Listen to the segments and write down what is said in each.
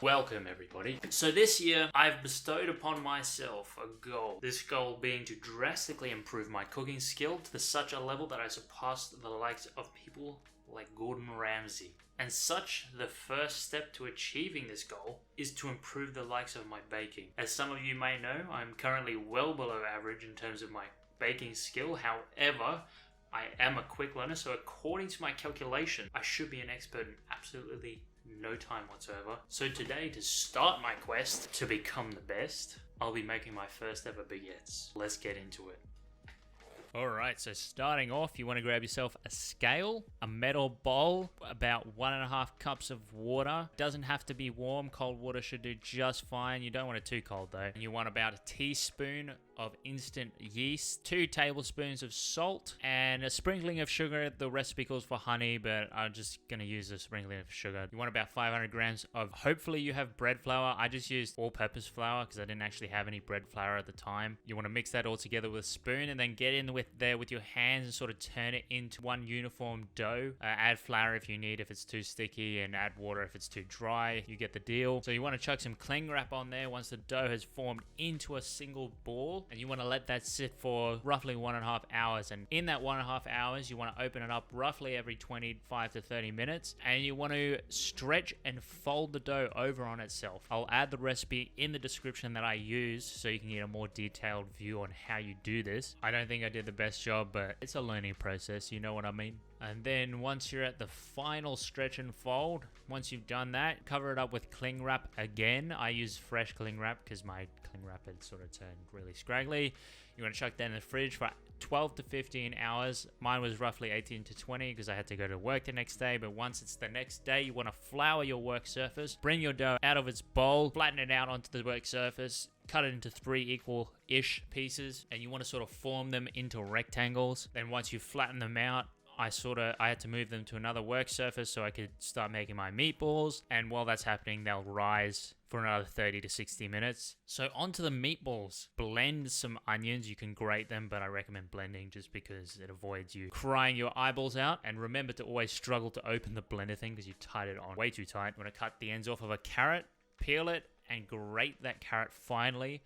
Welcome everybody. So this year I've bestowed upon myself a goal. This goal being to drastically improve my cooking skill to such a level that I surpassed the likes of people like Gordon Ramsay. And such, the first step to achieving this goal is to improve the likes of my baking. As some of you may know, I'm currently well below average in terms of my baking skill. However, I am a quick learner, so according to my calculation, I should be an expert in absolutely no time whatsoever. So today, to start my quest to become the best, I'll be making my first ever baguettes. Let's get into it. Alright, so starting off, you want to grab yourself a scale, a metal bowl, about 1.5 cups of water. Doesn't have to be warm, cold water should do just fine. You don't want it too cold though. And you want about a teaspoon of instant yeast, 2 tablespoons of salt, and a sprinkling of sugar. The recipe calls for honey, but I'm just going to use a sprinkling of sugar. You want about 500 grams of, hopefully you have bread flour. I just used all-purpose flour because I didn't actually have any bread flour at the time. You want to mix that all together with a spoon and then get in with your hands and sort of turn it into one uniform dough. Add flour if you need, if it's too sticky, and add water if it's too dry. You get the deal. So you want to chuck some cling wrap on there once the dough has formed into a single ball. And you want to let that sit for roughly 1.5 hours. And in that 1.5 hours, you want to open it up roughly every 25 to 30 minutes. And you want to stretch and fold the dough over on itself. I'll add the recipe in the description that I use so you can get a more detailed view on how you do this. I don't think I did the best job, but it's a learning process, you know what I mean? And then once you're at the final stretch and fold, once you've done that, cover it up with cling wrap again. I use fresh cling wrap because my cling wrap had sort of turned really scraggly. You want to chuck that in the fridge for 12 to 15 hours. Mine was roughly 18 to 20 because I had to go to work the next day. But once it's the next day, you want to flour your work surface. Bring your dough out of its bowl, flatten it out onto the work surface. Cut it into 3 equal-ish pieces, and you want to sort of form them into rectangles. Then once you flatten them out, I had to move them to another work surface so I could start making my meatballs. And while that's happening, they'll rise for another 30 to 60 minutes. So onto the meatballs. Blend some onions. You can grate them, but I recommend blending just because it avoids you crying your eyeballs out. And remember to always struggle to open the blender thing because you tied it on way too tight. You want to cut the ends off of a carrot, peel it, and grate that carrot finely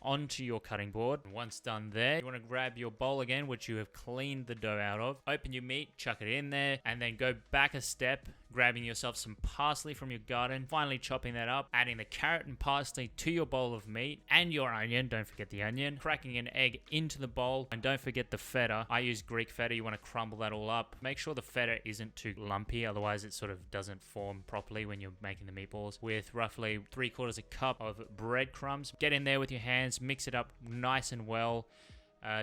onto your cutting board. Once done there, you want to grab your bowl again, which you have cleaned the dough out of. Open your meat, chuck it in there, and then go back a step, grabbing yourself some parsley from your garden, finally chopping that up, adding the carrot and parsley to your bowl of meat and your onion. Don't forget the onion. Cracking an egg into the bowl, and don't forget the feta. I use Greek feta. You want to crumble that all up. Make sure the feta isn't too lumpy, otherwise it sort of doesn't form properly when you're making the meatballs. With roughly 3/4 cup of breadcrumbs. Get in there with your hands, mix it up nice and well.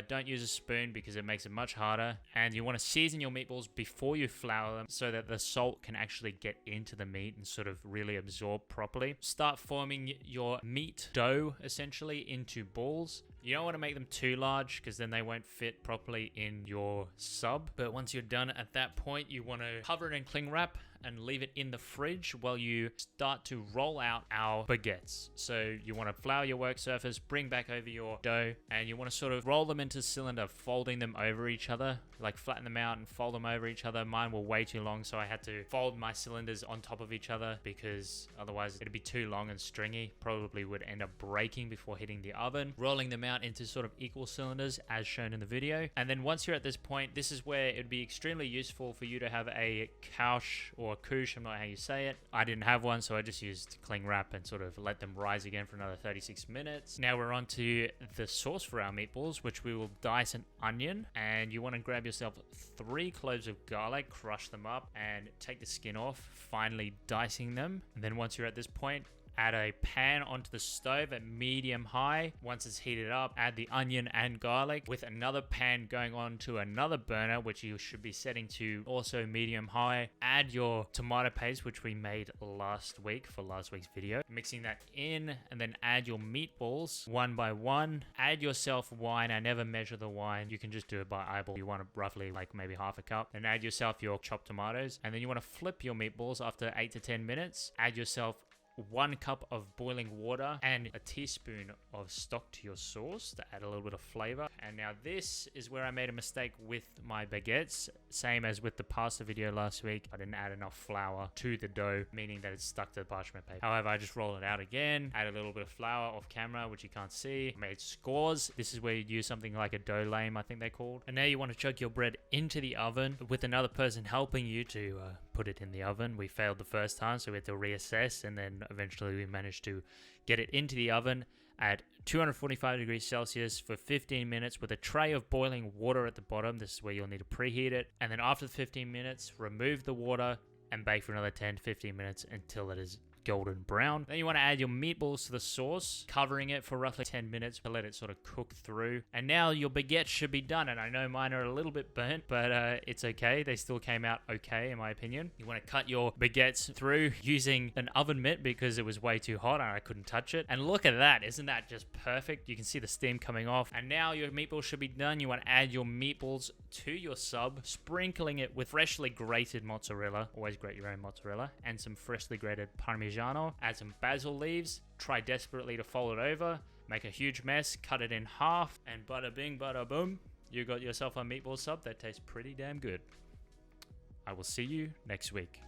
Don't use a spoon because it makes it much harder. And you want to season your meatballs before you flour them so that the salt can actually get into the meat and sort of really absorb properly. Start forming your meat dough essentially into balls. You don't want to make them too large because then they won't fit properly in your sub. But once you're done at that point, you want to cover it in cling wrap and leave it in the fridge while you start to roll out our baguettes. So you want to flour your work surface, bring back over your dough, and you want to sort of roll them into a cylinder, folding them over each other, like flatten them out and fold them over each other. Mine were way too long, so I had to fold my cylinders on top of each other because otherwise it'd be too long and stringy. Probably would end up breaking before hitting the oven. Rolling them out into sort of equal cylinders as shown in the video. And then once you're at this point, this is where it'd be extremely useful for you to have a couche or couche, I'm not how you say it. I didn't have one, so I just used cling wrap and sort of let them rise again for another 36 minutes. Now we're on to the sauce for our meatballs, which we will dice an onion, and you want to grab yourself 3 cloves of garlic, crush them up, and take the skin off, finally dicing them. And then once you're at this point, add a pan onto the stove at medium high. Once it's heated up, add the onion and garlic with another pan going on to another burner, which you should be setting to also medium high. Add your tomato paste, which we made last week for last week's video. Mixing that in, and then add your meatballs one by one. Add yourself wine. I never measure the wine. You can just do it by eyeball. You want roughly like maybe half a cup. And add yourself your chopped tomatoes. And then you want to flip your meatballs after 8 to 10 minutes. Add yourself 1 cup of boiling water and a teaspoon of stock to your sauce to add a little bit of flavor. And now this is where I made a mistake with my baguettes. Same as with the pasta video last week, I didn't add enough flour to the dough, meaning that it's stuck to the parchment paper. However, I just roll it out again, add a little bit of flour off camera, which you can't see. I made scores. This is where you use something like a dough lame, I think they're called. And now you want to chuck your bread into the oven with another person helping you to put it in the oven. We failed the first time, so we had to reassess, and then eventually we managed to get it into the oven at 245 degrees Celsius for 15 minutes with a tray of boiling water at the bottom. This is where you'll need to preheat it. And then after the 15 minutes, remove the water and bake for another 10-15 minutes until it is golden brown. Then you want to add your meatballs to the sauce, covering it for roughly 10 minutes to let it sort of cook through. And now your baguettes should be done. And I know mine are a little bit burnt, but it's okay. They still came out okay, in my opinion. You want to cut your baguettes through using an oven mitt because it was way too hot and I couldn't touch it. And look at that. Isn't that just perfect? You can see the steam coming off. And now your meatballs should be done. You want to add your meatballs to your sub, sprinkling it with freshly grated mozzarella. Always grate your own mozzarella. And some freshly grated parmesan. Add some basil leaves, try desperately to fold it over, make a huge mess, cut it in half, and bada bing, bada boom, you got yourself a meatball sub that tastes pretty damn good. I will see you next week.